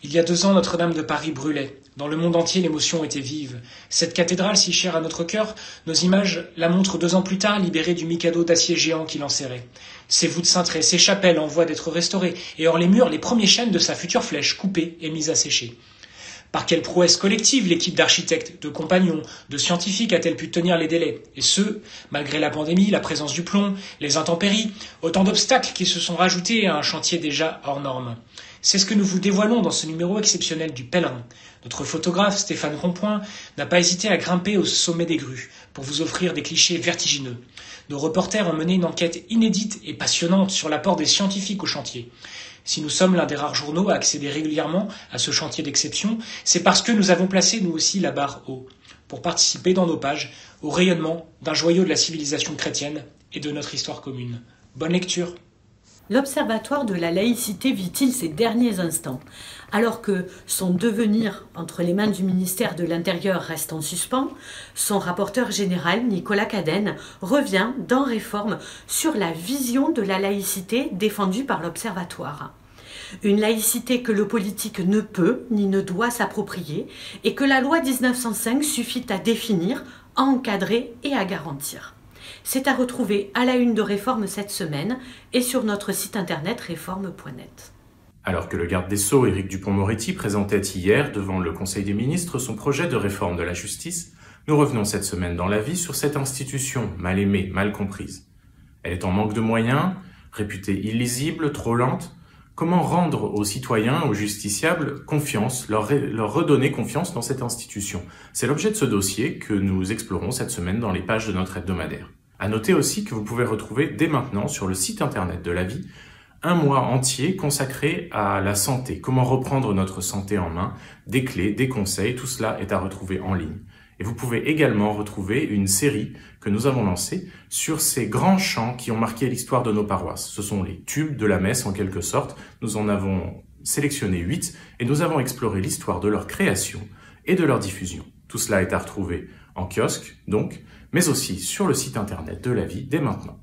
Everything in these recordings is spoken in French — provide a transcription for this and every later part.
Il y a 2 ans, Notre-Dame de Paris brûlait. Dans le monde entier, l'émotion était vive. Cette cathédrale si chère à notre cœur, nos images la montrent 2 ans plus tard, libérée du mikado d'acier géant qui l'enserrait. Ses voûtes cintrées, ses chapelles en voie d'être restaurées, et hors les murs, les premiers chênes de sa future flèche coupés et mis à sécher. Par quelle prouesse collective l'équipe d'architectes, de compagnons, de scientifiques a-t-elle pu tenir les délais? Et ce, malgré la pandémie, la présence du plomb, les intempéries, autant d'obstacles qui se sont rajoutés à un chantier déjà hors norme. C'est ce que nous vous dévoilons dans ce numéro exceptionnel du Pèlerin. Notre photographe, Stéphane Compoint, n'a pas hésité à grimper au sommet des grues pour vous offrir des clichés vertigineux. Nos reporters ont mené une enquête inédite et passionnante sur l'apport des scientifiques au chantier. Si nous sommes l'un des rares journaux à accéder régulièrement à ce chantier d'exception, c'est parce que nous avons placé nous aussi la barre haut, pour participer dans nos pages au rayonnement d'un joyau de la civilisation chrétienne et de notre histoire commune. Bonne lecture. L'Observatoire de la laïcité vit-il ses derniers instants? Alors que son devenir entre les mains du ministère de l'Intérieur reste en suspens, son rapporteur général, Nicolas Cadenne, revient dans Réforme sur la vision de la laïcité défendue par l'Observatoire. Une laïcité que le politique ne peut ni ne doit s'approprier et que la loi 1905 suffit à définir, à encadrer et à garantir. C'est à retrouver à la une de Réforme cette semaine et sur notre site internet réforme.net. Alors que le garde des Sceaux, Éric Dupond-Moretti, présentait hier devant le Conseil des ministres son projet de réforme de la justice, nous revenons cette semaine dans la vie sur cette institution mal aimée, mal comprise. Elle est en manque de moyens, réputée illisible, trop lente. Comment rendre aux citoyens, aux justiciables, confiance, leur redonner confiance dans cette institution? C'est l'objet de ce dossier que nous explorons cette semaine dans les pages de notre hebdomadaire. À noter aussi que vous pouvez retrouver dès maintenant sur le site internet de La Vie un mois entier consacré à la santé, comment reprendre notre santé en main, des clés, des conseils, tout cela est à retrouver en ligne. Et vous pouvez également retrouver une série que nous avons lancée sur ces grands chants qui ont marqué l'histoire de nos paroisses. Ce sont les tubes de la messe en quelque sorte. Nous en avons sélectionné 8 et nous avons exploré l'histoire de leur création et de leur diffusion. Tout cela est à retrouver en kiosque donc, mais aussi sur le site internet de La Vie dès maintenant.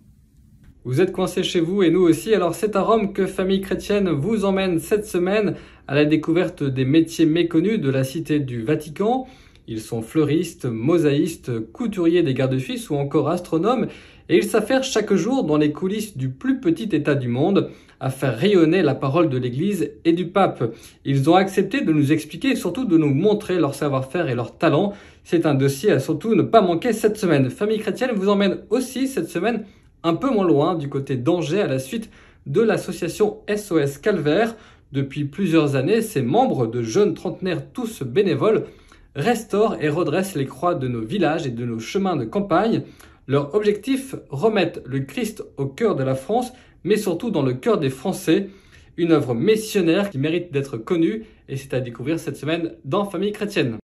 Vous êtes coincés chez vous et nous aussi, alors c'est à Rome que Famille Chrétienne vous emmène cette semaine à la découverte des métiers méconnus de la cité du Vatican. Ils sont fleuristes, mosaïstes, couturiers des gardes-fils ou encore astronomes et ils s'affairent chaque jour dans les coulisses du plus petit État du monde à faire rayonner la parole de l'Église et du pape. Ils ont accepté de nous expliquer et surtout de nous montrer leur savoir-faire et leur talent. C'est un dossier à surtout ne pas manquer cette semaine. Famille Chrétienne vous emmène aussi cette semaine un peu moins loin du côté d'Angers à la suite de l'association SOS Calvaire. Depuis plusieurs années, ces membres de jeunes trentenaires tous bénévoles restaurent et redressent les croix de nos villages et de nos chemins de campagne. Leur objectif, remettre le Christ au cœur de la France, mais surtout dans le cœur des Français. Une œuvre missionnaire qui mérite d'être connue et c'est à découvrir cette semaine dans Famille Chrétienne.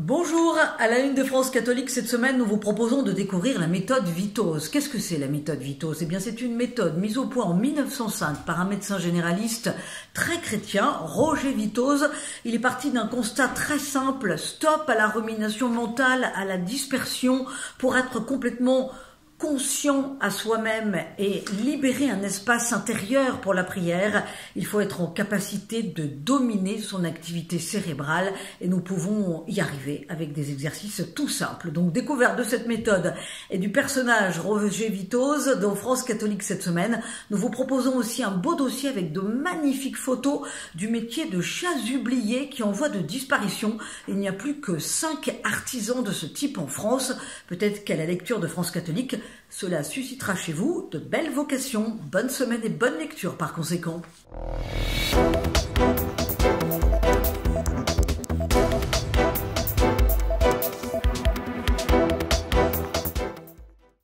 Bonjour, à la une de France catholique cette semaine, nous vous proposons de découvrir la méthode Vitoz. Qu'est-ce que c'est la méthode Vitoz? Eh bien, c'est une méthode mise au point en 1905 par un médecin généraliste très chrétien, Roger Vitoz. Il est parti d'un constat très simple, stop à la rumination mentale, à la dispersion, pour être complètement conscient à soi-même et libérer un espace intérieur pour la prière, il faut être en capacité de dominer son activité cérébrale et nous pouvons y arriver avec des exercices tout simples. Donc découverte de cette méthode et du personnage Roger Vitoz dans France catholique cette semaine. Nous vous proposons aussi un beau dossier avec de magnifiques photos du métier de chasublier qui est en voie de disparition. Il n'y a plus que 5 artisans de ce type en France. Peut-être qu'à la lecture de France catholique, cela suscitera chez vous de belles vocations. Bonne semaine et bonne lecture par conséquent.